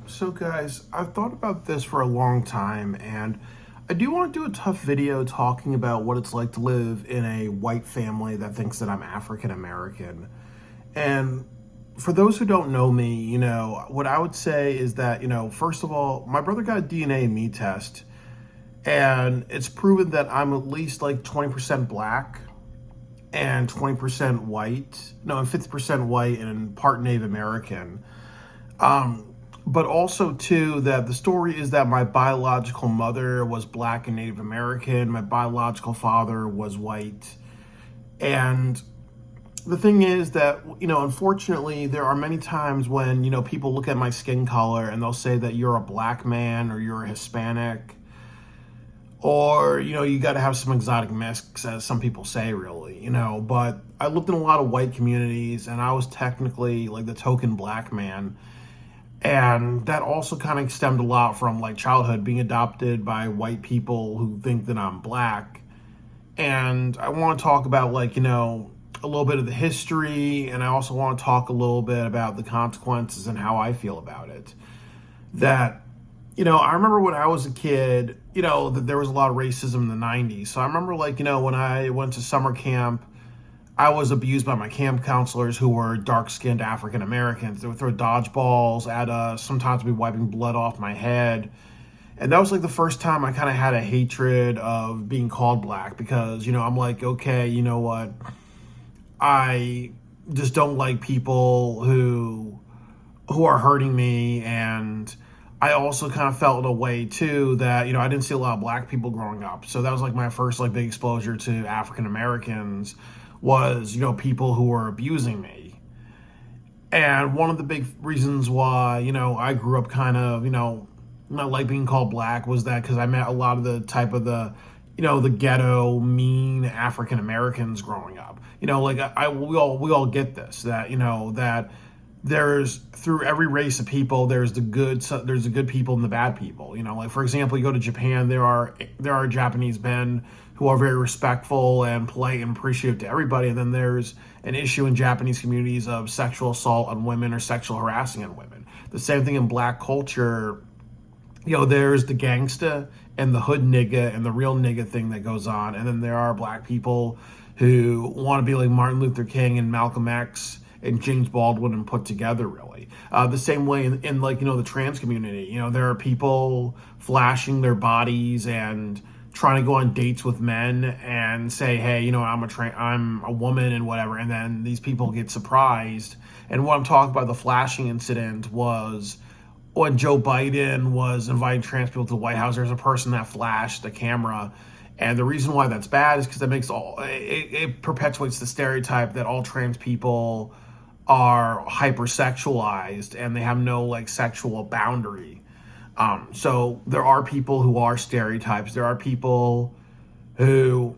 So guys, I've thought about this for a long time, and I do want to do a tough video talking about what it's like to live in a white family that thinks that I'm African American. And for those who don't know me, what I would say is that, first of all, my brother got a DNA and me test, and it's proven that I'm at least like 20% black and 20% white. No, I'm 50% white and part Native American. But also too that the story is that my biological mother was black and Native American, my biological father was white. And the thing is that, unfortunately, there are many times when, people look at my skin color and they'll say that you're a black man or you're a Hispanic, or, you got to have some exotic mix, as some people say, really, But I lived in a lot of white communities, and I was technically like the token black man. And that also kind of stemmed a lot from like childhood, being adopted by white people who think that I'm black. And I want to talk about a little bit of the history, and I also want to talk a little bit about the consequences and how I feel about it. That, I remember when I was a kid, that there was a lot of racism in the 90s. So I remember when I went to summer camp, I was abused by my camp counselors who were dark-skinned African Americans. They would throw dodgeballs at us, sometimes be wiping blood off my head. And that was like the first time I kind of had a hatred of being called black, because, I'm like, okay, you know what? I just don't like people who are hurting me. And I also kind of felt in a way too that, I didn't see a lot of black people growing up. So that was like my first big exposure to African Americans was, people who were abusing me. And one of the big reasons why, I grew up kind of, not like being called black was that because I met a lot of the type of the ghetto, mean African Americans growing up. We all get this, that, that there's, through every race of people, there's the good people and the bad people. Like, for example, you go to Japan, there are Japanese men who are very respectful and polite and appreciative to everybody. And then there's an issue in Japanese communities of sexual assault on women or sexual harassing on women. The same thing in black culture. There's the gangsta and the hood nigga and the real nigga thing that goes on. And then there are black people who want to be like Martin Luther King and Malcolm X and James Baldwin and put together, really. The same way in the trans community. There are people flashing their bodies and trying to go on dates with men and say, hey, I'm a woman and whatever. And then these people get surprised. And what I'm talking about, the flashing incident, was when Joe Biden was inviting trans people to the White House. There's a person that flashed the camera. And the reason why that's bad is because it perpetuates the stereotype that all trans people are hypersexualized and they have no sexual boundary. So there are people who are stereotypes. There are people who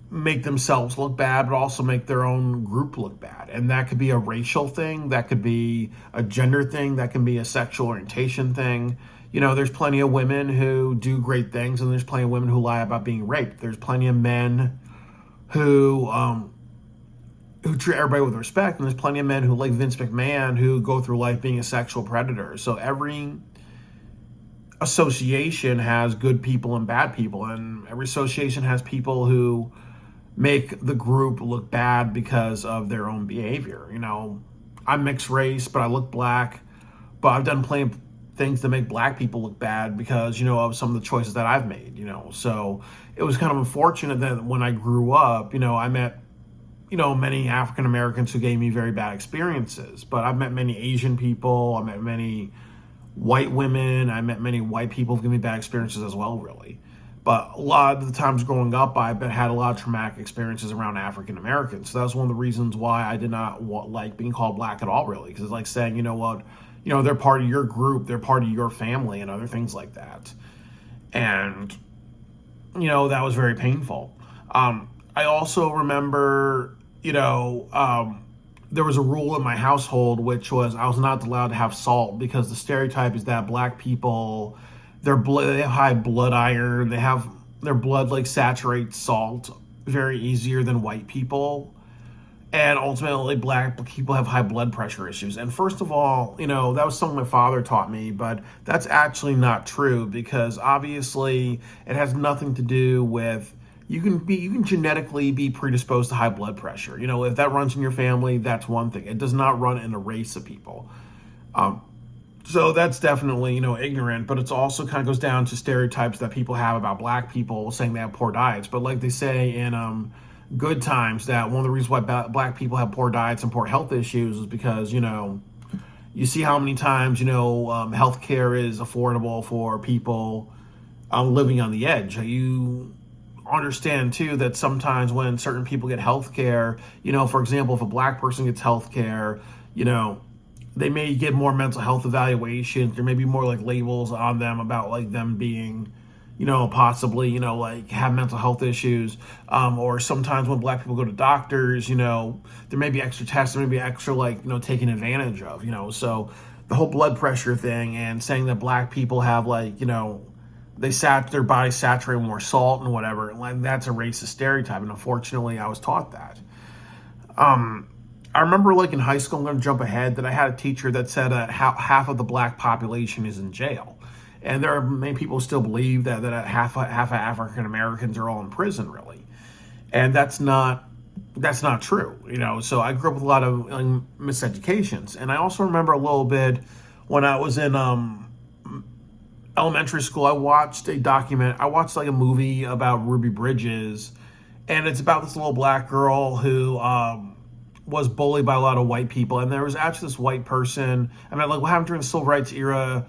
make themselves look bad, but also make their own group look bad. And that could be a racial thing. That could be a gender thing. That can be a sexual orientation thing. There's plenty of women who do great things, and there's plenty of women who lie about being raped. There's plenty of men who treat everybody with respect, and there's plenty of men who, like Vince McMahon, who go through life being a sexual predator. So every association has good people and bad people, and every association has people who make the group look bad because of their own behavior. I'm mixed race, but I look black, but I've done plenty of things to make black people look bad because, of some of the choices that I've made, So it was kind of unfortunate that when I grew up, I met, many African Americans who gave me very bad experiences, but I've met many Asian people, I met many white women, I met many white people who gave me bad experiences as well, really. But a lot of the times growing up, I've had a lot of traumatic experiences around African Americans. So that was one of the reasons why I did not like being called black at all, really. Because it's like saying, they're part of your group, they're part of your family and other things like that. And, that was very painful. I also remember, there was a rule in my household, which was I was not allowed to have salt, because the stereotype is that black people, they have high blood iron, their blood saturates salt very easier than white people. and ultimately black people have high blood pressure issues. And first of all, that was something my father taught me, but that's actually not true, because obviously it has nothing to do with, you can genetically be predisposed to high blood pressure. If that runs in your family, that's one thing. It does not run in a race of people. So that's definitely, ignorant, but it's also kind of goes down to stereotypes that people have about black people, saying they have poor diets. But like they say in Good Times, that one of the reasons why black people have poor diets and poor health issues is because, you see how many times, healthcare is affordable for people living on the edge. You understand too that sometimes when certain people get healthcare, for example, if a black person gets healthcare, they may get more mental health evaluations. There may be more like labels on them about like them being, possibly, like have mental health issues. Or sometimes when black people go to doctors, there may be extra tests, there may be extra like, taken advantage of, so the whole blood pressure thing and saying that black people have like, their body saturate with more salt and whatever, like that's a racist stereotype. And unfortunately I was taught that. I remember like in high school, I'm going to jump ahead, that I had a teacher that said half of the black population is in jail. And there are many people who still believe that half of African Americans are all in prison, really. And that's not true, So I grew up with a lot of miseducations. And I also remember a little bit when I was in elementary school, I watched like a movie about Ruby Bridges. And it's about this little black girl who was bullied by a lot of white people. And there was actually this white person, like what happened during the civil rights era,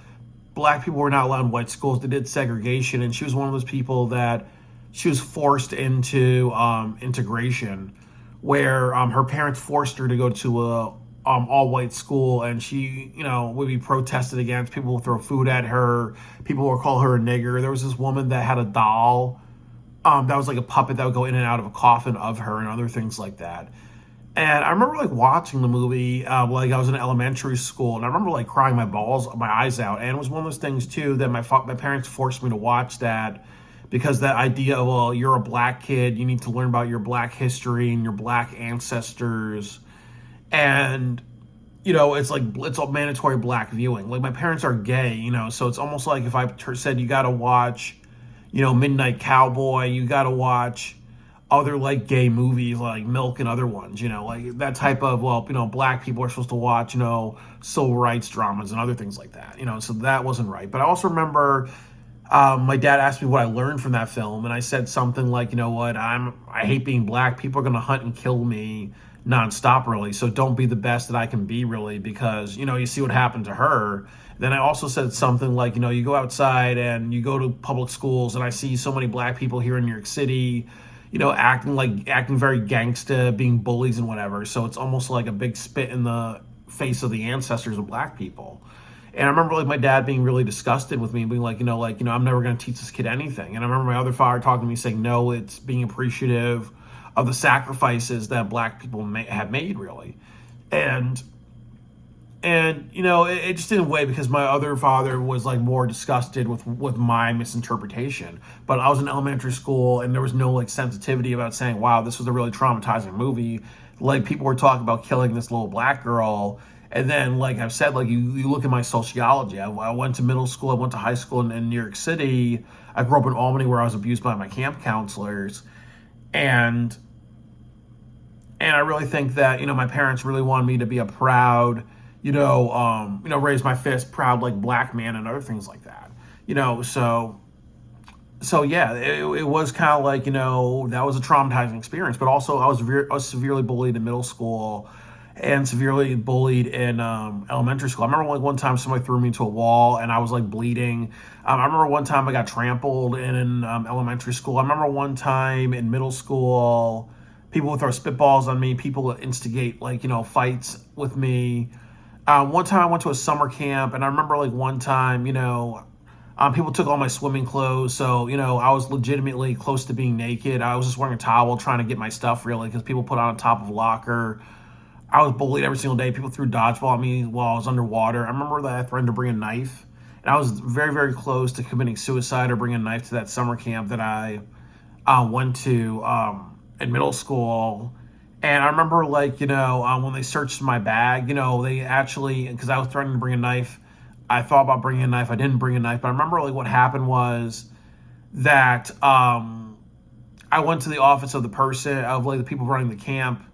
black people were not allowed in white schools. They did segregation, and she was one of those people that she was forced into integration, where her parents forced her to go to a all-white school, and she, would be protested against. People would throw food at her. People would call her a nigger. There was this woman that had a doll that was like a puppet that would go in and out of a coffin of her and other things like that. And I remember like watching the movie, like I was in elementary school, and I remember like crying my eyes out. And it was one of those things too that my parents forced me to watch that, because that idea of, well, you're a black kid, you need to learn about your black history and your black ancestors, and it's a mandatory black viewing. Like my parents are gay, so it's almost like if I said you got to watch, Midnight Cowboy, you got to watch other like gay movies like Milk and other ones, like that type of, black people are supposed to watch, civil rights dramas and other things like that, so that wasn't right. But I also remember my dad asked me what I learned from that film, and I said something like, I hate being black. People are going to hunt and kill me nonstop, really. So don't be the best that I can be, really, because, you see what happened to her. Then I also said something like, you go outside and you go to public schools, and I see so many black people here in New York City, acting very gangsta, being bullies and whatever. So it's almost like a big spit in the face of the ancestors of black people. And I remember like my dad being really disgusted with me, being like, I'm never going to teach this kid anything. And I remember my other father talking to me saying, no, it's being appreciative of the sacrifices that black people have made, really. And it just didn't weigh, because my other father was like more disgusted with my misinterpretation. But I was in elementary school, and there was no like sensitivity about saying, wow, this was a really traumatizing movie. Like people were talking about killing this little black girl. And then, like I've said, like you look at my sociology. I went to middle school, I went to high school in New York City. I grew up in Albany, where I was abused by my camp counselors. And I really think that, my parents really wanted me to be a proud, raise my fist, proud like black man and other things like that. So yeah, it was kind of like, that was a traumatizing experience. But also I was severely bullied in middle school and severely bullied in elementary school. I remember like one time somebody threw me into a wall and I was like bleeding. I remember one time I got trampled in elementary school. I remember one time in middle school, people would throw spitballs on me. People would instigate like, fights with me. One time I went to a summer camp, and I remember like one time, people took all my swimming clothes. So, I was legitimately close to being naked. I was just wearing a towel trying to get my stuff, really, because people put on top of a locker. I was bullied every single day. People threw dodgeball at me while I was underwater. I remember that I threatened to bring a knife, and I was very, very close to committing suicide or bringing a knife to that summer camp that I went to in middle school. And I remember, like, when they searched my bag, they actually, because I was threatening to bring a knife. I thought about bringing a knife. I didn't bring a knife, but I remember, like, what happened was that I went to the office of the person, of like the people running the camp.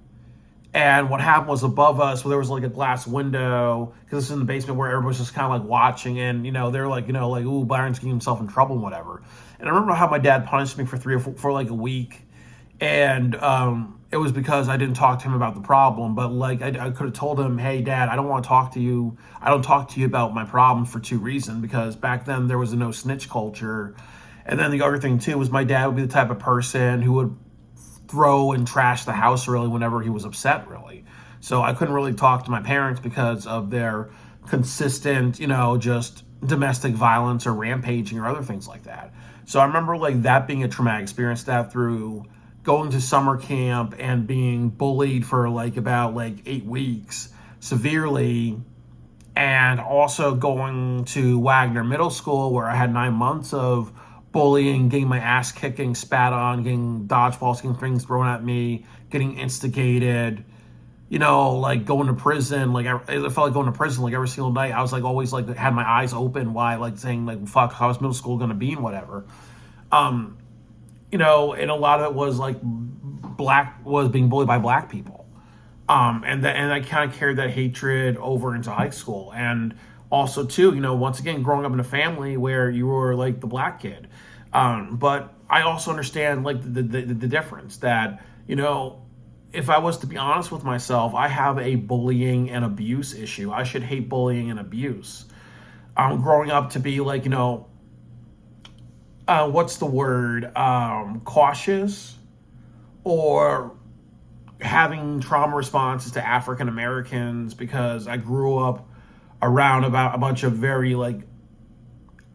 And what happened was above us, where there was like a glass window, because this is in the basement where everybody's just kind of like watching, and they're like, like, ooh, Byron's getting himself in trouble and whatever. And I remember how my dad punished me for for like a week, and it was because I didn't talk to him about the problem. But like, I could have told him, hey, Dad, I don't want to talk to you. I don't talk to you about my problem for two reasons. Because back then there was a no snitch culture, and then the other thing too was my dad would be the type of person who would throw and trash the house really whenever he was upset, really. So I couldn't really talk to my parents because of their consistent, just domestic violence or rampaging or other things like that. So I remember like that being a traumatic experience, that through going to summer camp and being bullied for like about like 8 weeks severely, and also going to Wagner Middle School where I had 9 months of bullying, getting my ass kicking, spat on, getting dodgeballs, getting things thrown at me, getting instigated, like going to prison. Like I felt like going to prison like every single night. I was like always like had my eyes open wide, like saying like, fuck, how's middle school gonna be and whatever. And a lot of it was like was being bullied by black people. And I kind of carried that hatred over into high school. And also too, once again, growing up in a family where you were like the black kid. But I also understand like the difference that, if I was to be honest with myself, I have a bullying and abuse issue. I should hate bullying and abuse. Growing up to be like, what's the word? Cautious, or having trauma responses to African Americans, because I grew up around about a bunch of very like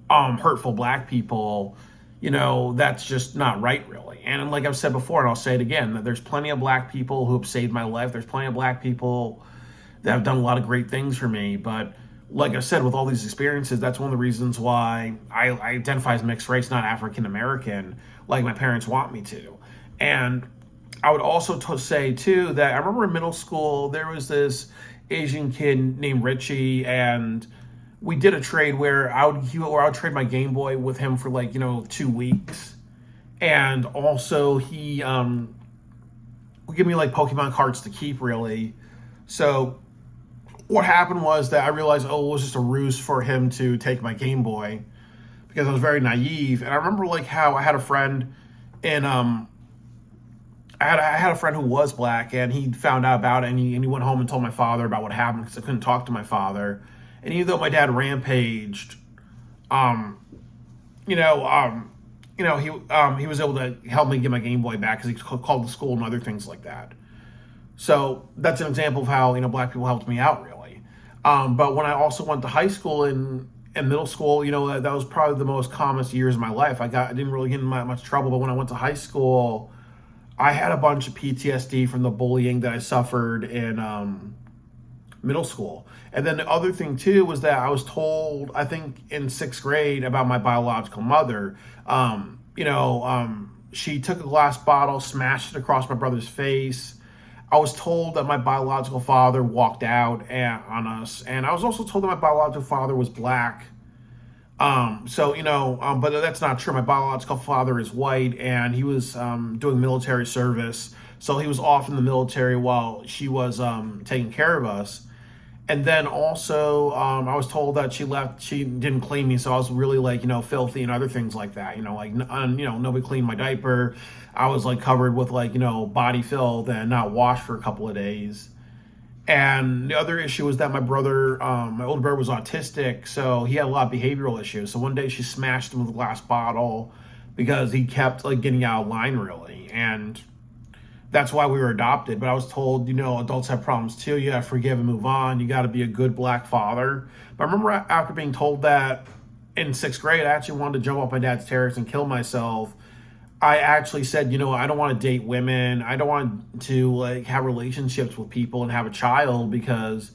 hurtful black people. That's just not right, really. And like I've said before, and I'll say it again, that there's plenty of black people who have saved my life. There's plenty of black people that have done a lot of great things for me. But like I said, with all these experiences, that's one of the reasons why I identify as mixed race, not African American, like my parents want me to. And I would also say too that I remember in middle school there was this Asian kid named Richie, and we did a trade where I would trade my Game Boy with him for like 2 weeks, and also he would give me like Pokemon cards to keep, really. So what happened was that I realized, it was just a ruse for him to take my Game Boy, because I was very naive. And I remember like how I had a friend in I had a friend who was black, and he found out about it, and he went home and told my father about what happened, because I couldn't talk to my father. And even though my dad rampaged, he was able to help me get my Game Boy back, because he called the school and other things like that. So that's an example of how black people helped me out, really. But when I also went to high school and middle school, that was probably the most calmest years of my life. I didn't really get in much trouble, but when I went to high school, I had a bunch of PTSD from the bullying that I suffered in middle school. And then the other thing too was that I was told, I think in 6th grade, about my biological mother. She took a glass bottle, smashed it across my brother's face. I was told that my biological father walked out on us. And I was also told that my biological father was black. But that's not true. My biological father is white, and he was doing military service. So he was off in the military while she was taking care of us. And then also, I was told that she didn't clean me, so I was really like, filthy and other things like that. Nobody cleaned my diaper. I was like covered with like, body filth and not washed for a couple of days. And the other issue was that my older brother was autistic, so he had a lot of behavioral issues. So one day she smashed him with a glass bottle because he kept like getting out of line, really. And that's why we were adopted. But I was told, adults have problems too. You gotta forgive and move on. You gotta be a good black father. But I remember after being told that in 6th grade, I actually wanted to jump off my dad's terrace and kill myself. I actually said, I don't want to date women. I don't want to like have relationships with people and have a child, because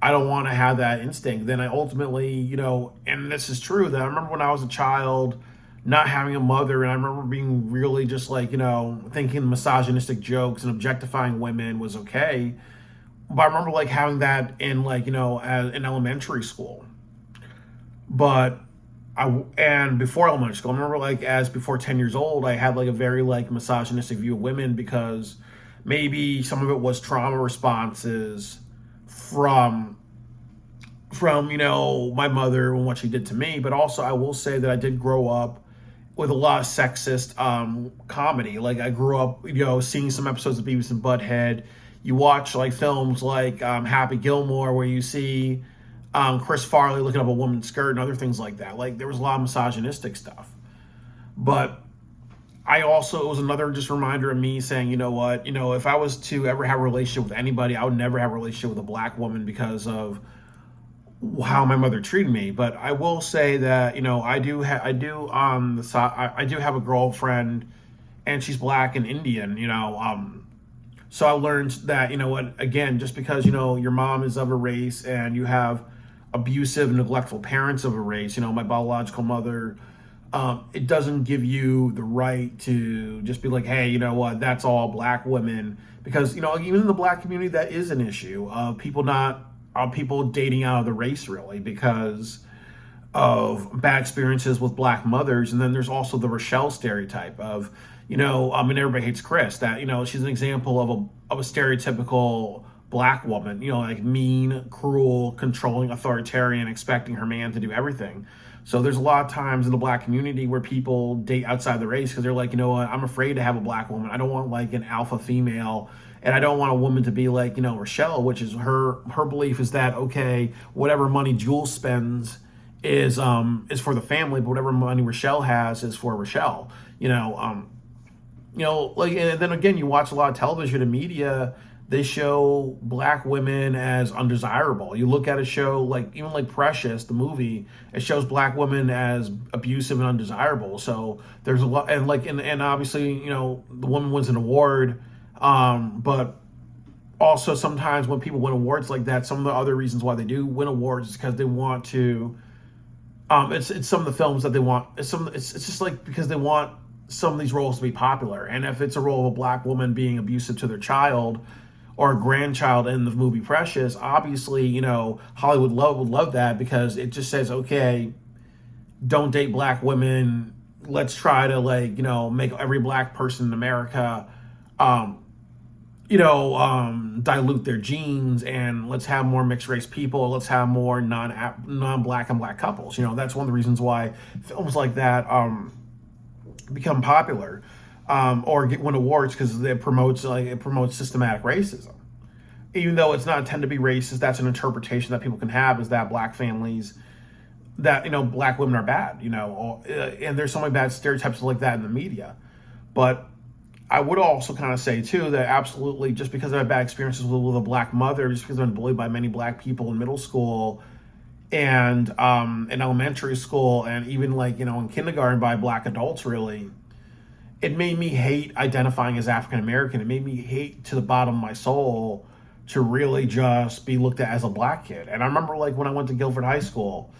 I don't want to have that instinct. Then I ultimately, and this is true, that I remember when I was a child, not having a mother. And I remember being really just like, thinking misogynistic jokes and objectifying women was okay. But I remember like having that in like, in elementary school. But and before elementary school, I remember like as before 10 years old, I had like a very like misogynistic view of women because maybe some of it was trauma responses from my mother and what she did to me. But also I will say that I did grow up with a lot of sexist comedy. Like I grew up seeing some episodes of Beavis and Butthead. You watch like films like Happy Gilmore, where you see Chris Farley looking up a woman's skirt and other things like that. Like there was a lot of misogynistic stuff. But it was another just reminder of me saying, you know what, if I was to ever have a relationship with anybody, I would never have a relationship with a black woman because of how my mother treated me. But I will say that, I do have a girlfriend, and she's black and Indian, so I learned that, again, just because, your mom is of a race and you have abusive and neglectful parents of a race, my biological mother, it doesn't give you the right to just be like, hey, you know what, that's all black women. Because, even in the black community, that is an issue of people dating out of the race, really, because of bad experiences with black mothers. And then there's also the Rochelle stereotype of, and Everybody Hates Chris, that, she's an example of a stereotypical black woman, like mean, cruel, controlling, authoritarian, expecting her man to do everything. So there's a lot of times in the black community where people date outside the race because they're like, you know what, I'm afraid to have a black woman. I don't want like an alpha female, and I don't want a woman to be like, Rochelle, which is her belief is that, okay, whatever money Jules spends is for the family, but whatever money Rochelle has is for Rochelle. Like, and then again, you watch a lot of television and media, they show black women as undesirable. You look at a show like, even like Precious, the movie, it shows black women as abusive and undesirable. So there's a lot, and like, and obviously, the woman wins an award, but also sometimes when people win awards like that, some of the other reasons why they do win awards is because they want to, it's some of the films that they want, it's just like because they want some of these roles to be popular. And if it's a role of a black woman being abusive to their child or a grandchild in the movie Precious, obviously, Hollywood would love that because it just says, okay, don't date black women. Let's try to make every black person in America, dilute their genes, and let's have more mixed race people. Let's have more non-black and black couples. That's one of the reasons why films like that become popular or win awards, because it promotes systematic racism. Even though it's not intended to be racist, that's an interpretation that people can have, is that black families, that black women are bad, and there's so many bad stereotypes like that in the media. But I would also kind of say too that absolutely, just because I have bad experiences with a black mother, just because I've been bullied by many black people in middle school and in elementary school, and even in kindergarten by black adults, really, it made me hate identifying as African American. It made me hate to the bottom of my soul to really just be looked at as a black kid. And I remember when I went to Guilford High School,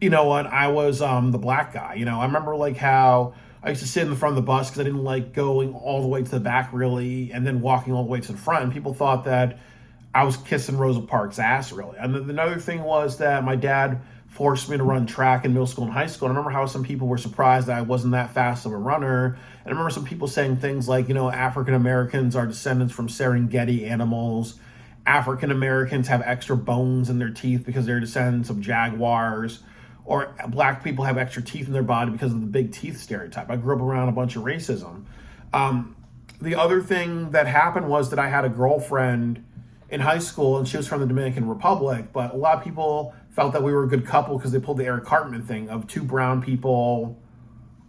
I was the black guy. I remember how I used to sit in the front of the bus because I didn't like going all the way to the back, really, and then walking all the way to the front. And people thought that I was kissing Rosa Parks' ass, really. And then another thing was that my dad forced me to run track in middle school and high school. And I remember how some people were surprised that I wasn't that fast of a runner. And I remember some people saying things like, African Americans are descendants from Serengeti animals. African Americans have extra bones in their teeth because they're descendants of jaguars. Or black people have extra teeth in their body because of the big teeth stereotype. I grew up around a bunch of racism. The other thing that happened was that I had a girlfriend in high school, and she was from the Dominican Republic, but a lot of people felt that we were a good couple because they pulled the Eric Cartman thing of two brown people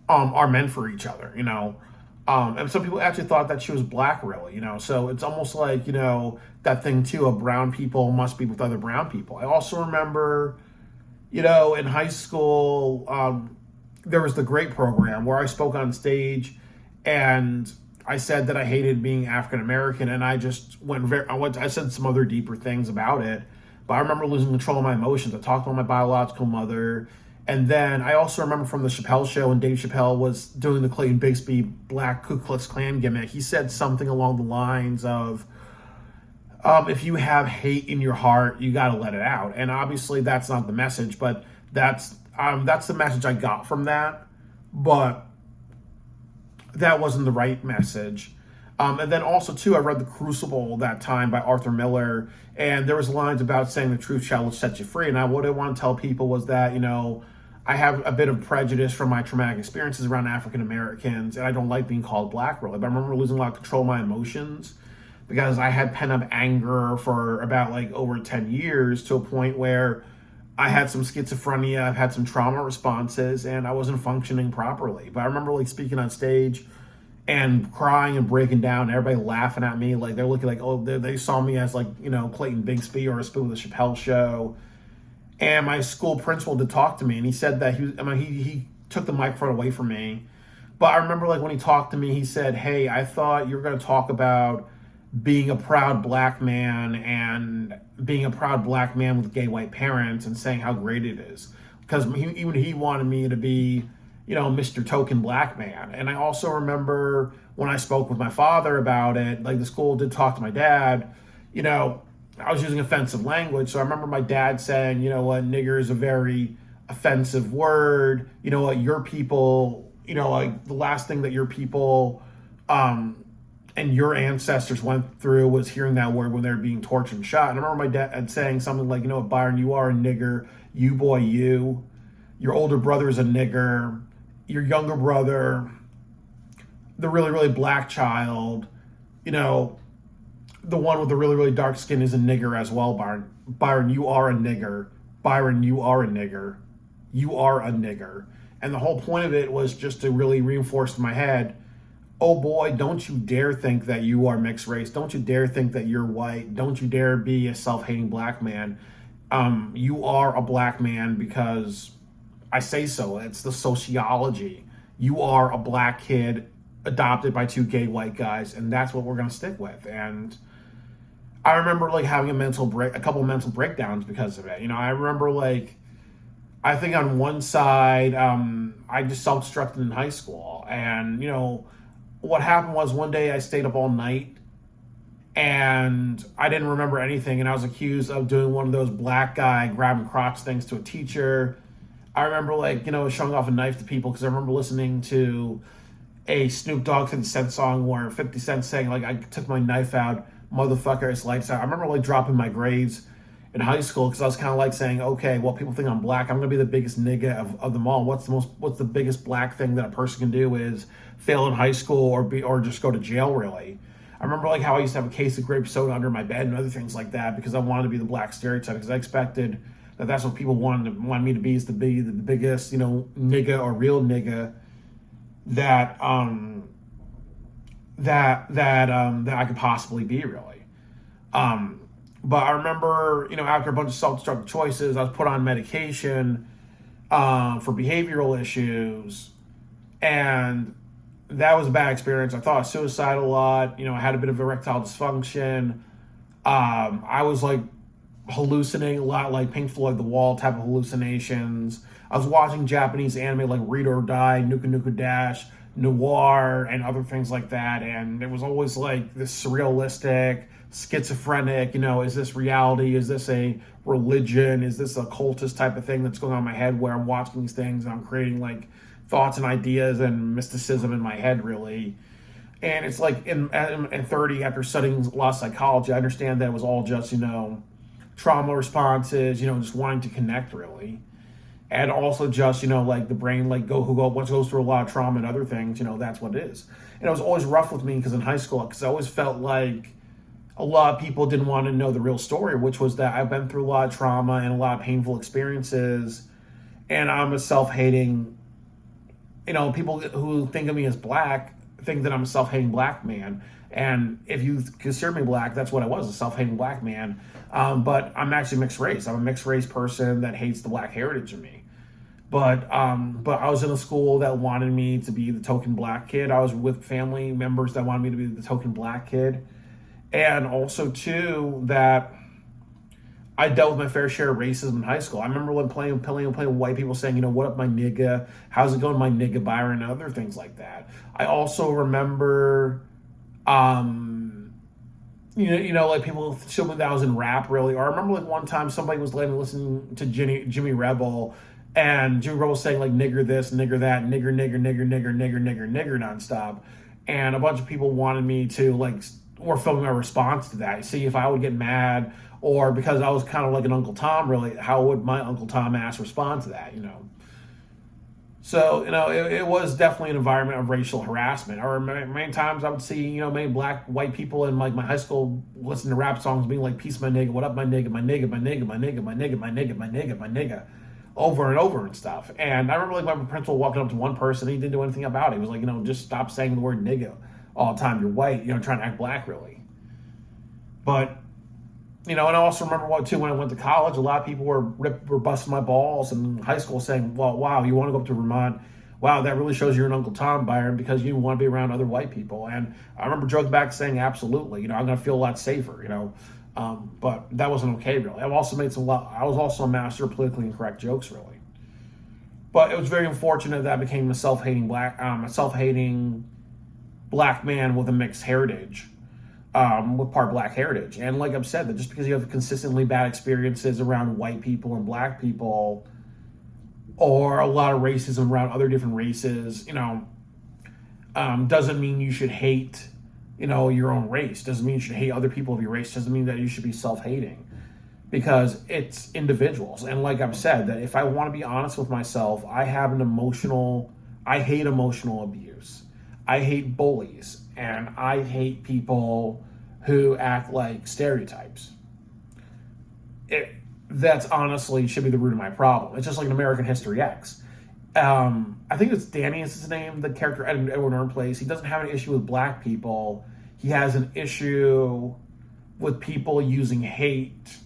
are meant for each other, and some people actually thought that she was black, really, so it's almost like, that thing too of brown people must be with other brown people. I also remember, in high school, there was the GREAT program where I spoke on stage and I said that I hated being African American, and I just I said some other deeper things about it, but I remember losing control of my emotions. I talked about my biological mother, And then I also remember from the Chappelle show when Dave Chappelle was doing the Clayton Bigsby Black Ku Klux Klan gimmick, he said something along the lines of, if you have hate in your heart, you got to let it out. And obviously that's not the message, but that's the message I got from that. But that wasn't the right message. And then also too, I read The Crucible that time by Arthur Miller, and there was lines about saying the truth shall set you free. And what I want to tell people was that, I have a bit of prejudice from my traumatic experiences around African Americans, and I don't like being called black really. But I remember losing a lot of control of my emotions because I had pent up anger for about like over 10 years to a point where I had some schizophrenia, I've had some trauma responses, and I wasn't functioning properly. But I remember like speaking on stage and crying and breaking down, and everybody laughing at me. Like they're looking like, oh, they saw me as like, Clayton Bigsby or a spoof of the Chappelle show. And my school principal did talk to me, and he said that he took the microphone away from me. But I remember like when he talked to me, he said, hey, I thought you were going to talk about being a proud black man and being a proud black man with gay white parents and saying how great it is. Because he wanted me to be, Mr. Token Black Man. And I also remember when I spoke with my father about it, like the school did talk to my dad, I was using offensive language. So I remember my dad saying, nigger is a very offensive word. You know what, your people, like the last thing that your people, and your ancestors went through was hearing that word when they were being tortured and shot. And I remember my dad saying something like, Byron, you are a nigger, you boy, you. Your older brother is a nigger. Your younger brother, the really, really black child, the one with the really, really dark skin is a nigger as well, Byron. Byron, you are a nigger. Byron, you are a nigger. You are a nigger. And the whole point of it was just to really reinforce in my head, oh boy, don't you dare think that you are mixed race. Don't you dare think that you're white. Don't you dare be a self-hating black man. You are a black man because I say so. It's the sociology. You are a black kid adopted by two gay white guys, and that's what we're going to stick with. And I remember like having a couple of mental breakdowns because of it. I remember like, I think on one side, I just self-destructed in high school. And, what happened was one day I stayed up all night and I didn't remember anything. And I was accused of doing one of those black guy grabbing crotch things to a teacher. I remember like, showing off a knife to people because I remember listening to a Snoop Dogg 50 Cent song where 50 Cent saying like, I took my knife out, motherfucker, it's lights out. I remember like dropping my grades in high school because I was kind of like saying, okay, well, people think I'm black. I'm going to be the biggest nigga of them all. What's the biggest black thing that a person can do is fail in high school or just go to jail, really. I remember like how I used to have a case of grape soda under my bed and other things like that because I wanted to be the black stereotype because I expected that's what people wanted me to be, is to be the biggest, nigga or real nigga that I could possibly be, really. But I remember, after a bunch of self-destructive choices, I was put on medication for behavioral issues, and that was a bad experience. I thought of suicide a lot. I had a bit of erectile dysfunction. I was like hallucinating a lot, like Pink Floyd The Wall type of hallucinations. I was watching Japanese anime like Read or Die, Nuka Nuka Dash, Noir, and other things like that. And it was always like this surrealistic, schizophrenic, is this reality? Is this a religion? Is this a cultist type of thing that's going on in my head where I'm watching these things and I'm creating like thoughts and ideas and mysticism in my head, really. And it's like in 30, after studying a lot of psychology, I understand that it was all just, trauma responses, just wanting to connect, really. And also just, like the brain, like once it goes through a lot of trauma and other things, that's what it is. And it was always rough with me because in high school, because I always felt like a lot of people didn't want to know the real story, which was that I've been through a lot of trauma and a lot of painful experiences. And I'm a self-hating, people who think of me as black think that I'm a self-hating black man. And if you consider me black, that's what I was, a self-hating black man. But I'm actually mixed race. I'm a mixed race person that hates the black heritage of me. But I was in a school that wanted me to be the token black kid. I was with family members that wanted me to be the token black kid. And also, too, that I dealt with my fair share of racism in high school. I remember when playing with white people saying, what up, my nigga? How's it going, my nigga Byron? And other things like that. I also remember, like people showed me that I was in rap, really. Or I remember like one time somebody was letting me listen to Jimmy Rebel, and Jimmy Rebel saying like nigger this, nigger that, nigger, nigger nonstop. And a bunch of people wanted me to or filming my response to that. See if I would get mad, or because I was kind of like an Uncle Tom, really, how would my Uncle Tom ass respond to that, So, it was definitely an environment of racial harassment. Or many times I would see, many white people in like my high school listen to rap songs being like, peace my nigga, what up my nigga, my nigga, my nigga, my nigga, my nigga, my nigga, my nigga, my nigga, over and over and stuff. And I remember like my principal walking up to one person, he didn't do anything about it. He was like, just stop saying the word nigga all the time. You're white, trying to act black, really. But, and I also remember when I went to college, a lot of people were busting my balls in high school saying, well, wow, you want to go up to Vermont? Wow, that really shows you're an Uncle Tom, Byron, because you want to be around other white people. And I remember joking back saying, absolutely, I'm going to feel a lot safer, but that wasn't okay, really. I was also a master of politically incorrect jokes, really. But it was very unfortunate that I became a self-hating black man with a mixed heritage, with part black heritage. And like I've said, that just because you have consistently bad experiences around white people and black people, or a lot of racism around other different races, doesn't mean you should hate, your own race. Doesn't mean you should hate other people of your race. Doesn't mean that you should be self-hating, because it's individuals. And like I've said, that if I want to be honest with myself, I hate emotional abuse. I hate bullies, and I hate people who act like stereotypes. That's honestly should be the root of my problem. It's just like in American History X. I think it's Danny is his name, the character Edward Norton plays. He doesn't have an issue with black people. He has an issue with people using hate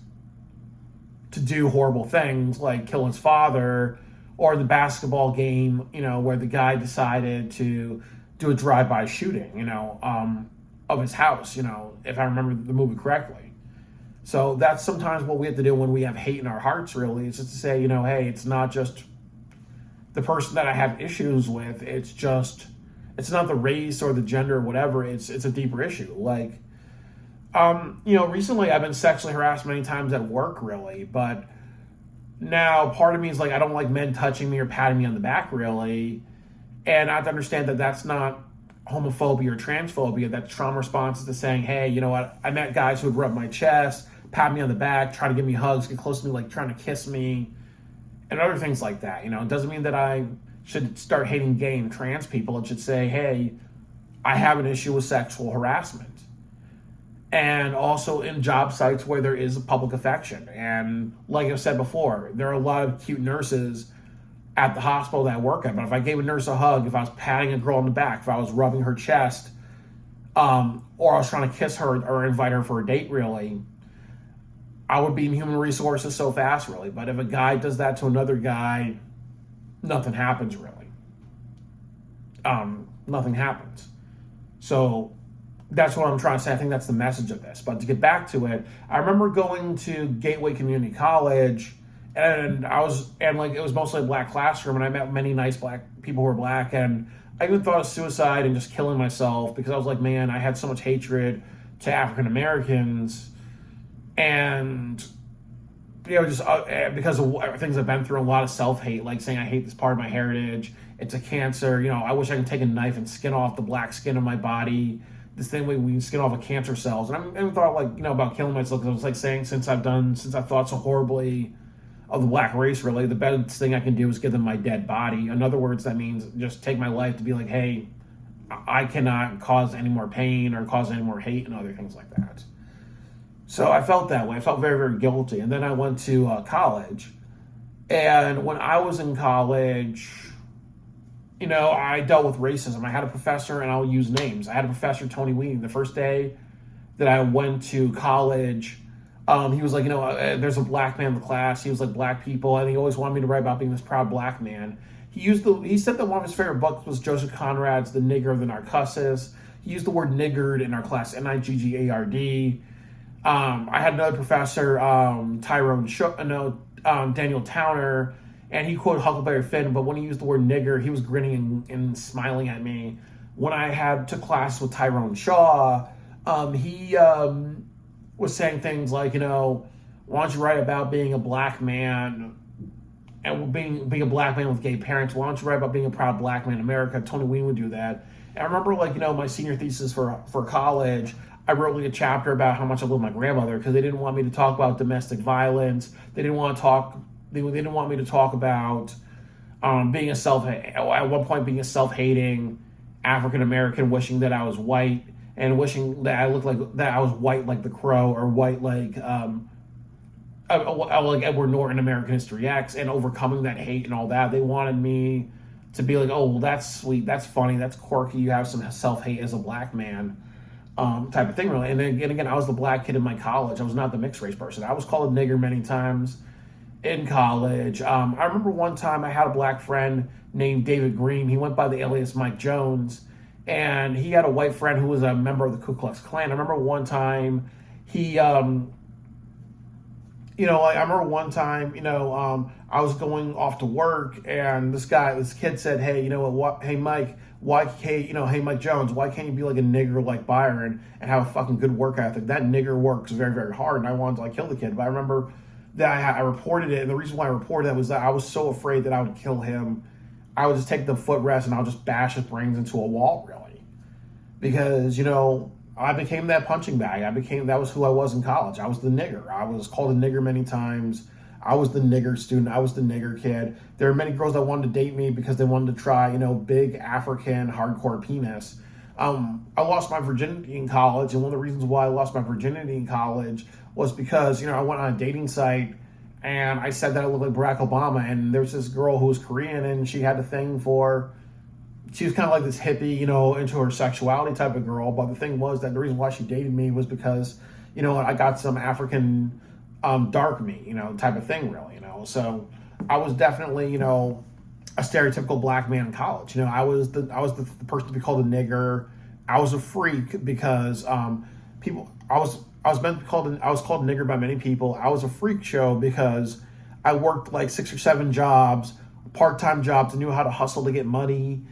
to do horrible things, like kill his father, or the basketball game, where the guy decided to do a drive-by shooting, of his house, if I remember the movie correctly. So that's sometimes what we have to do when we have hate in our hearts, really. It's just to say, hey, it's not just the person that I have issues with. It's not the race or the gender or whatever. It's a deeper issue. Like, recently I've been sexually harassed many times at work, really. But now part of me is like, I don't like men touching me or patting me on the back, really. And I have to understand that that's not homophobia or transphobia. That's trauma responses to saying, hey, you know what? I met guys who would rub my chest, pat me on the back, try to give me hugs, get close to me, like trying to kiss me, and other things like that. It doesn't mean that I should start hating gay and trans people. It should say, hey, I have an issue with sexual harassment. And also in job sites where there is a public affection. And like I've said before, there are a lot of cute nurses at the hospital that I work at, but if I gave a nurse a hug, if I was patting a girl on the back, if I was rubbing her chest, or I was trying to kiss her or invite her for a date, really, I would be in human resources so fast, really. But if a guy does that to another guy, nothing happens, really. Nothing happens. So that's what I'm trying to say. I think that's the message of this. But to get back to it, I remember going to Gateway Community College, and it was mostly a black classroom, and I met many nice black people who were black, and I even thought of suicide and just killing myself, because I was like, man, I had so much hatred to African Americans, and just because of things I've been through, a lot of self-hate, like saying I hate this part of my heritage, it's a cancer, I wish I could take a knife and skin off the black skin of my body, the same way we can skin off a cancer cells. And I even thought about killing myself, because I was like saying, since I thought so horribly of the black race, really, the best thing I can do is give them my dead body. In other words, that means just take my life to be like, hey, I cannot cause any more pain or cause any more hate and other things like that. So I felt that way. I felt very, very guilty. And then I went to college. And when I was in college, I dealt with racism. I had a professor, and I'll use names. I had a professor, Tony Weeding, the first day that I went to college. He was like, there's a black man in the class. He was like, black people. And he always wanted me to write about being this proud black man. He said that one of his favorite books was Joseph Conrad's The Nigger of the Narcissus. He used the word niggard in our class, Niggard. I had another professor, Daniel Towner, and he quoted Huckleberry Finn, but when he used the word nigger, he was grinning and smiling at me. When I took class with Tyrone Shaw, he was saying things like, why don't you write about being a black man and being a black man with gay parents? Why don't you write about being a proud black man in America? Tony Ween would do that. And I remember, my senior thesis for college, I wrote a chapter about how much I love my grandmother because they didn't want me to talk about domestic violence. They didn't want to talk. They didn't want me to talk about being at one point being a self-hating African American, wishing that I was white and wishing that I looked like that I was white like The Crow or white like like Edward Norton, American History X, and overcoming that hate and all that. They wanted me to be like, oh, well, that's sweet, that's funny, that's quirky. You have some self-hate as a black man, type of thing, really. And then again, I was the black kid in my college. I was not the mixed race person. I was called a nigger many times in college. I remember one time I had a black friend named David Green. He went by the alias Mike Jones, and he had a white friend who was a member of the Ku Klux Klan. I remember one time he I remember one time, I was going off to work, and this kid said, "Hey, hey, Mike, hey, Mike Jones, why can't you be like a nigger like Byron and have a fucking good work ethic? That nigger works very, very hard." And I wanted to kill the kid, but I remember that I reported it, and the reason why I reported that was that I was so afraid that I would kill him. I would just take the footrest and I'll just bash his brains into a wall, really, because I became that punching bag. That was who I was in college. I was the nigger. I was called a nigger many times. I was the nigger student. I was the nigger kid. There were many girls that wanted to date me because they wanted to try, big African hardcore penis. I lost my virginity in college, and one of the reasons why I lost my virginity in college was because, I went on a dating site and I said that I looked like Barack Obama, and there was this girl who was Korean, and she had a thing for, she was kind of like this hippie, into her sexuality type of girl. But the thing was that the reason why she dated me was because, I got some African dark meat, type of thing, really, So I was definitely, a stereotypical black man in college. I was the person to be called a nigger. I was a freak because I was called a nigger by many people. I was a freak show because I worked like 6 or 7 jobs, part-time jobs. I knew how to hustle to get money.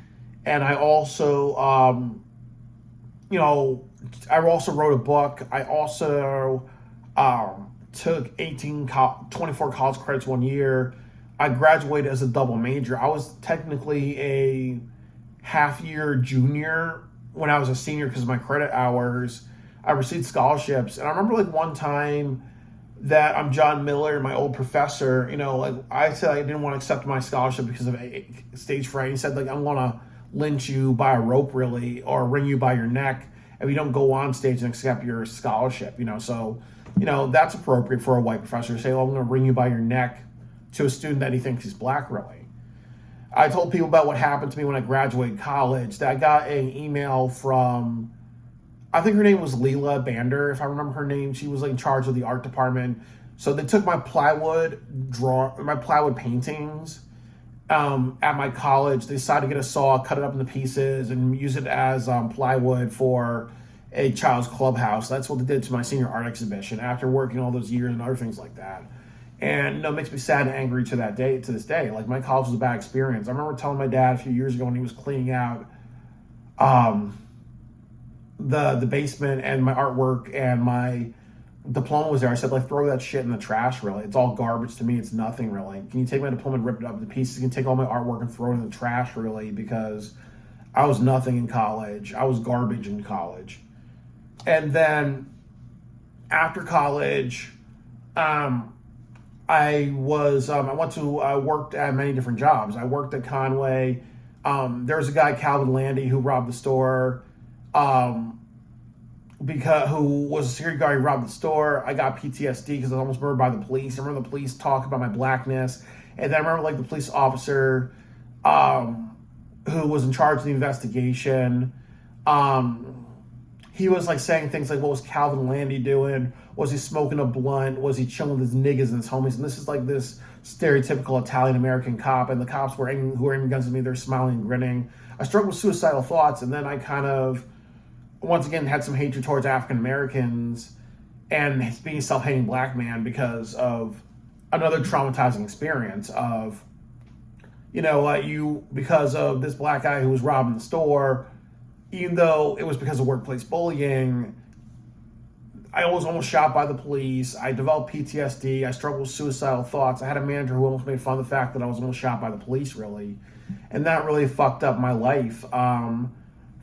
And I also, I also wrote a book. I also took 24 college credits one year. I graduated as a double major. I was technically a half-year junior when I was a senior because of my credit hours. I received scholarships. And I remember one time that I'm John Miller, my old professor, I said I didn't want to accept my scholarship because of stage fright. He said, I'm going to lynch you by a rope, really, or wring you by your neck if you don't go on stage and accept your scholarship. So that's appropriate for a white professor to say, "Oh, I'm going to wring you by your neck," to a student that he thinks he's black, really. I told people about what happened to me when I graduated college. That I got an email from, I think her name was Leela Bander, if I remember her name. She was in charge of the art department. So they took my plywood paintings at my college. They decided to get a saw, cut it up into pieces, and use it as plywood for a child's clubhouse. That's what they did to my senior art exhibition after working all those years and other things like that. And it makes me sad and angry to this day. My college was a bad experience. I remember telling my dad a few years ago when he was cleaning out the basement and my artwork and my diploma was there. I said, throw that shit in the trash, really. It's all garbage to me. It's nothing, really. Can you take my diploma and rip it up into pieces? You can take all my artwork and throw it in the trash, really, because I was nothing in college. I was garbage in college. And then after college, I worked at many different jobs. I worked at Conway. There was a guy, Calvin Landy, who robbed the store. Who was a security guard who robbed the store. I got PTSD because I was almost murdered by the police. I remember the police talk about my blackness. And then I remember the police officer who was in charge of the investigation. He was saying things like, what was Calvin Landy doing? Was he smoking a blunt? Was he chilling with his niggas and his homies? And this is this stereotypical Italian-American cop. And the cops who were aiming guns at me, they're smiling and grinning. I struggled with suicidal thoughts. And then I kind of, once again, had some hatred towards African Americans. and being a self-hating black man because of another traumatizing experience of, because of this black guy who was robbing the store, even though it was because of workplace bullying. I was almost shot by the police. I developed PTSD. I struggled with suicidal thoughts. I had a manager who almost made fun of the fact that I was almost shot by the police, really. And that really fucked up my life from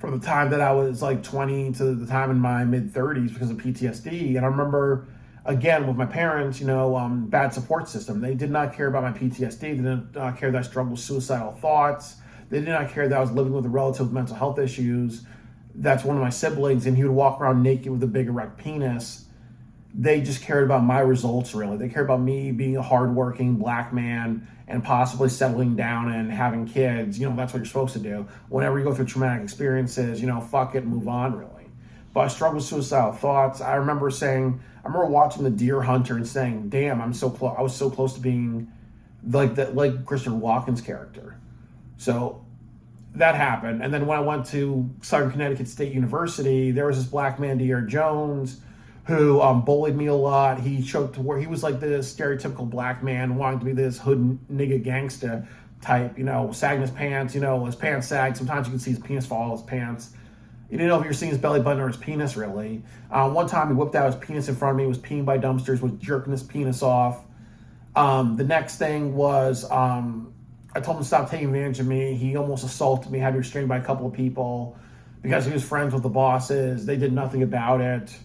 the time that I was like 20 to the time in my mid-30s because of PTSD. And I remember, again, with my parents, bad support system. They did not care about my PTSD. They did not care that I struggled with suicidal thoughts. They did not care that I was living with a relative with mental health issues. That's one of my siblings, and he would walk around naked with a big erect penis. They just cared about my results, really. They cared about me being a hardworking black man and possibly settling down and having kids. That's what you're supposed to do. Whenever you go through traumatic experiences, fuck it, move on, really. But I struggled with suicidal thoughts. I remember watching The Deer Hunter and saying, damn, I was so close to being like Christopher Walken's character. So that happened. And then when I went to Southern Connecticut State University, there was this black man, De'Aaron Jones, who bullied me a lot. He showed to where he was like the stereotypical black man wanting to be this hood nigga gangsta type, sagging his pants, his pants sag. Sometimes you can see his penis fall out of his pants. You didn't know if you were seeing his belly button or his penis, really. One time he whipped out his penis in front of me, was peeing by dumpsters, was jerking his penis off. The next thing was, I told him to stop taking advantage of me. He almost assaulted me, had me restrained by a couple of people because he was friends with the bosses. They did nothing about it.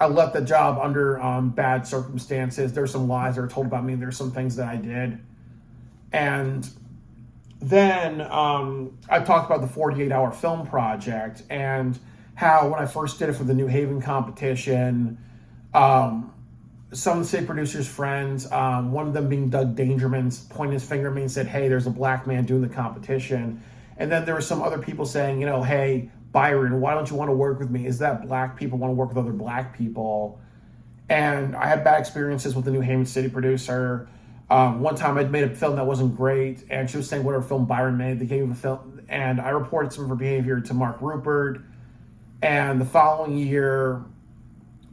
I left the job under bad circumstances. There's some lies that were told about me. There's some things that I did. And then I talked about the 48-hour film project and how when I first did it for the New Haven competition, some of the state producers' friends, one of them being Doug Dangermond, pointed his finger at me and said, hey, there's a black man doing the competition. And then there were some other people saying, hey, Byron, why don't you want to work with me? Is that black people want to work with other black people? And I had bad experiences with the New Haven city producer. One time I'd made a film that wasn't great, and she was saying whatever film Byron made, they gave him a film, and I reported some of her behavior to Mark Rupert. And the following year,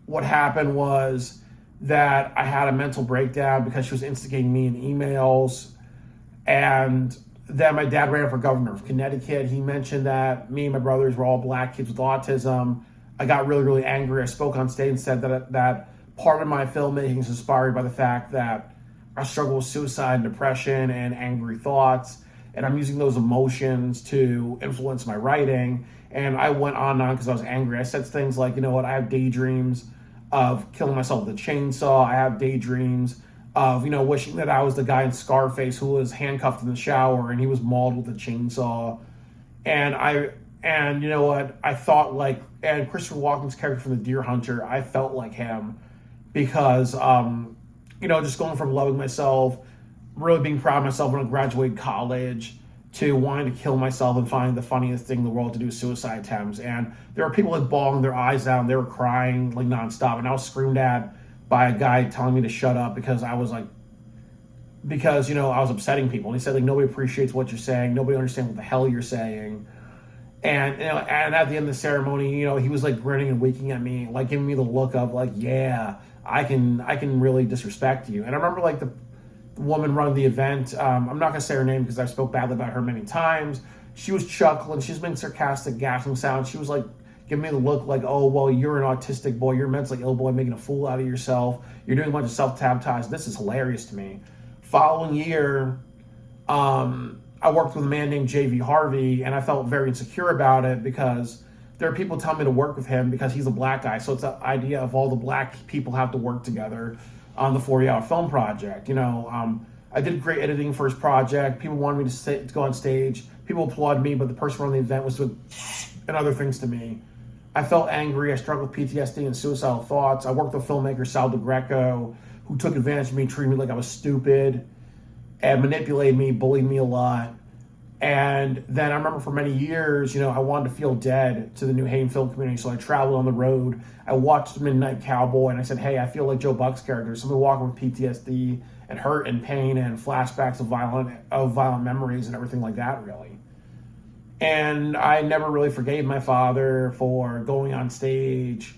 what happened was that I had a mental breakdown because she was instigating me in emails. And then my dad ran for governor of Connecticut. He mentioned that me and my brothers were all black kids with autism. I got really, really angry. I spoke on stage and said that part of my filmmaking is inspired by the fact that I struggle with suicide and depression and angry thoughts. And I'm using those emotions to influence my writing. And I went on and on because I was angry. I said things like, I have daydreams of killing myself with a chainsaw. I have daydreams of, wishing that I was the guy in Scarface who was handcuffed in the shower and he was mauled with a chainsaw. And I thought and Christopher Walken's character from The Deer Hunter, I felt like him because, just going from loving myself, really being proud of myself when I graduated college, to wanting to kill myself and finding the funniest thing in the world to do suicide attempts. And there were people bawling their eyes out, and they were crying nonstop. And I was screamed at by a guy telling me to shut up because I was I was upsetting people. And he said nobody appreciates what you're saying, nobody understands what the hell you're saying. And and at the end of the ceremony, he was grinning and winking at me, giving me the look of yeah, I can really disrespect you. And I remember the woman running the event, I'm not going to say her name because I spoke badly about her many times. She was chuckling. She was making sarcastic, gasping sounds. She was giving me the look oh, well, you're an autistic boy. You're a mentally ill boy making a fool out of yourself. You're doing a bunch of self-sabotage. This is hilarious to me. Following year, I worked with a man named J.V. Harvey, and I felt very insecure about it because there are people telling me to work with him because he's a black guy. So it's the idea of all the black people have to work together on the 40-hour film project. I did great editing for his project. People wanted me to go on stage. People applauded me, but the person running the event was doing and other things to me. I felt angry. I struggled with PTSD and suicidal thoughts. I worked with filmmaker Sal DeGreco, who took advantage of me, treated me like I was stupid, and manipulated me, bullied me a lot. And then I remember for many years, I wanted to feel dead to the New Haven film community, so I traveled on the road. I watched Midnight Cowboy, and I said, hey, I feel like Joe Buck's character, somebody walking with PTSD and hurt and pain and flashbacks of violent memories and everything like that, really. And I never really forgave my father for going on stage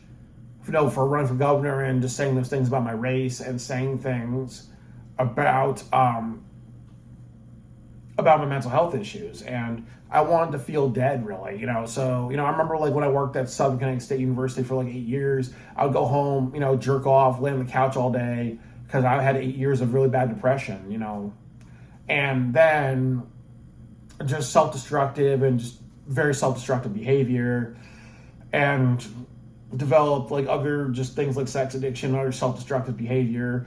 for running for governor and just saying those things about my race and saying things about my mental health issues. And I wanted to feel dead, really, So, I remember like when I worked at Southern Connecticut State University for like 8 years, I would go home, jerk off, lay on the couch all day because I had 8 years of really bad depression, and then just self-destructive and just very self-destructive behavior, and developed like other just things like sex addiction, other self-destructive behavior.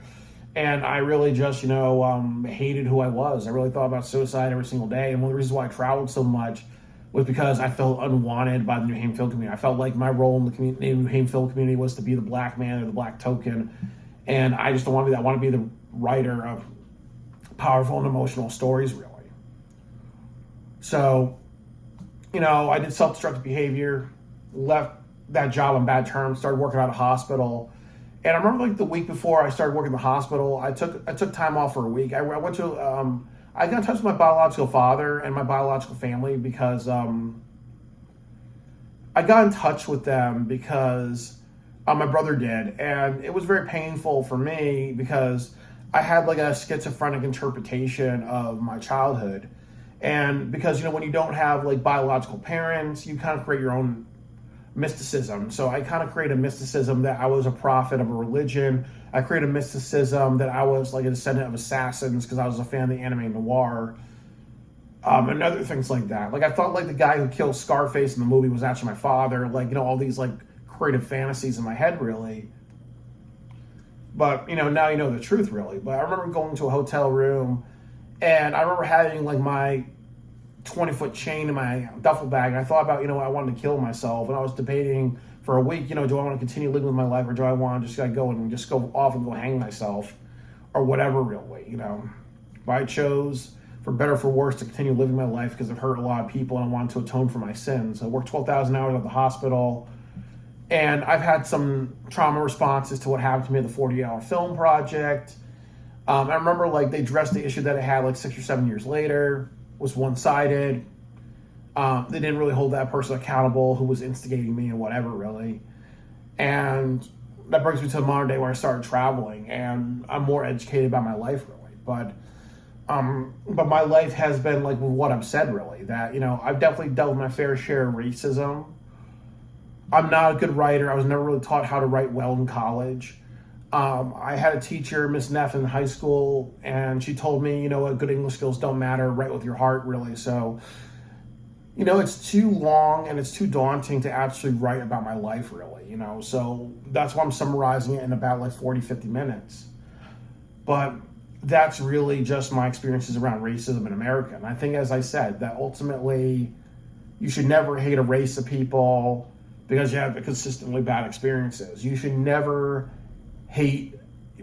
And I really just, hated who I was. I really thought about suicide every single day. And one of the reasons why I traveled so much was because I felt unwanted by the New Havenfield community. I felt like my role in the New Havenfield community was to be the black man or the black token. And I just don't want to be that. I want to be the writer of powerful and emotional stories, really. So, I did self-destructive behavior, left that job on bad terms, started working at a hospital. And I remember like the week before I started working in the hospital, I took time off for a week. I went to, I got in touch with my biological father and my biological family because I got in touch with them because my brother did. And it was very painful for me because I had like a schizophrenic interpretation of my childhood. And because, when you don't have like biological parents, you kind of create your own mysticism. So I kind of created a mysticism that I was a prophet of a religion. I created a mysticism that I was like a descendant of assassins because I was a fan of the anime noir, and other things like that. Like I thought like the guy who killed Scarface in the movie was actually my father. Like, all these like creative fantasies in my head, really. But, now you know the truth, really. But I remember going to a hotel room and I remember having like my 20-foot chain in my duffel bag, and I thought about, I wanted to kill myself, and I was debating for a week, do I want to continue living with my life, or do I want to just go and just go off and go hang myself, or whatever, really, But I chose, for better or for worse, to continue living my life because I've hurt a lot of people, and I wanted to atone for my sins. I worked 12,000 hours at the hospital, and I've had some trauma responses to what happened to me at the 40-hour film project. I remember, like, they addressed the issue that I had, like, 6 or 7 years later. Was one-sided. They didn't really hold that person accountable who was instigating me and whatever, really. And that brings me to the modern day where I started traveling, and I'm more educated about my life, really. But my life has been like what I've said, really. That, I've definitely dealt with my fair share of racism. I'm not a good writer. I was never really taught how to write well in college. I had a teacher, Miss Neff, in high school, and she told me, good English skills don't matter, write with your heart, really. So, it's too long and it's too daunting to actually write about my life, really, So that's why I'm summarizing it in about like 40, 50 minutes. But that's really just my experiences around racism in America. And I think, as I said, that ultimately you should never hate a race of people because you have consistently bad experiences. You should never hate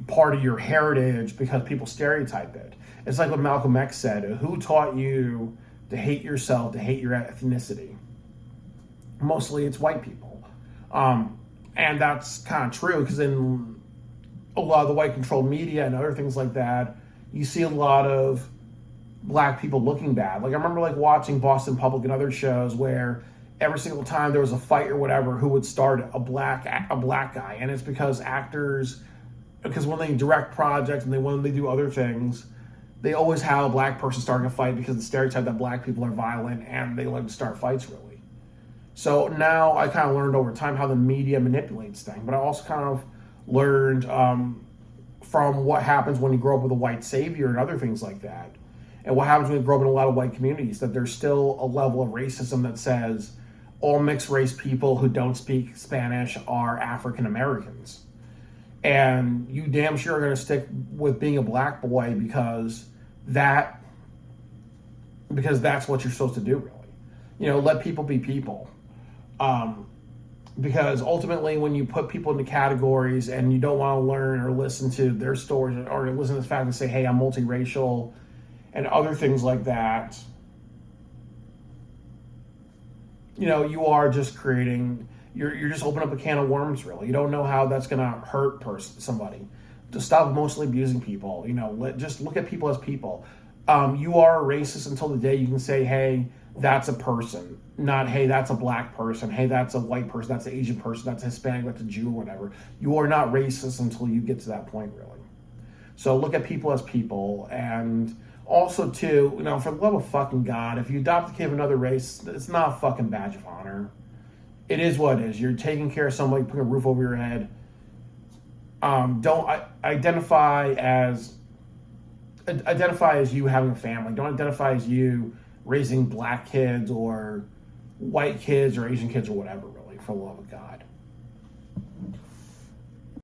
part of your heritage because people stereotype it. It's like what Malcolm X said, who taught you to hate yourself, to hate your ethnicity? Mostly it's white people. And that's kind of true because in a lot of the white controlled media and other things like that, you see a lot of black people looking bad. Like I remember like watching Boston Public and other shows where every single time there was a fight or whatever, who would start a black guy, and it's because because when they direct projects and when they do other things, they always have a black person starting a fight because the stereotype that black people are violent and they like to start fights, really. So now I kind of learned over time how the media manipulates things, but I also kind of learned from what happens when you grow up with a white savior and other things like that, and what happens when you grow up in a lot of white communities, that there's still a level of racism that says all mixed race people who don't speak Spanish are African Americans. And you damn sure are going to stick with being a black boy because that's what you're supposed to do, really. Let people be people. Because ultimately when you put people into categories and you don't want to learn or listen to their stories or listen to the fact and say, hey, I'm multiracial and other things like that, you are just creating, you're just opening up a can of worms, really. You don't know how that's going to hurt somebody. To stop emotionally abusing people, just look at people as people. You are a racist until the day you can say, hey, that's a person. Not, hey, that's a black person. Hey, that's a white person. That's an Asian person. That's a Hispanic. That's a Jew or whatever. You are not racist until you get to that point, really. So look at people as people. And also, too, for the love of fucking God, if you adopt a kid of another race, it's not a fucking badge of honor. It is what it is. You're taking care of somebody, putting a roof over your head. Don't identify as you having a family. Don't identify as you raising black kids or white kids or Asian kids or whatever, really, for the love of God.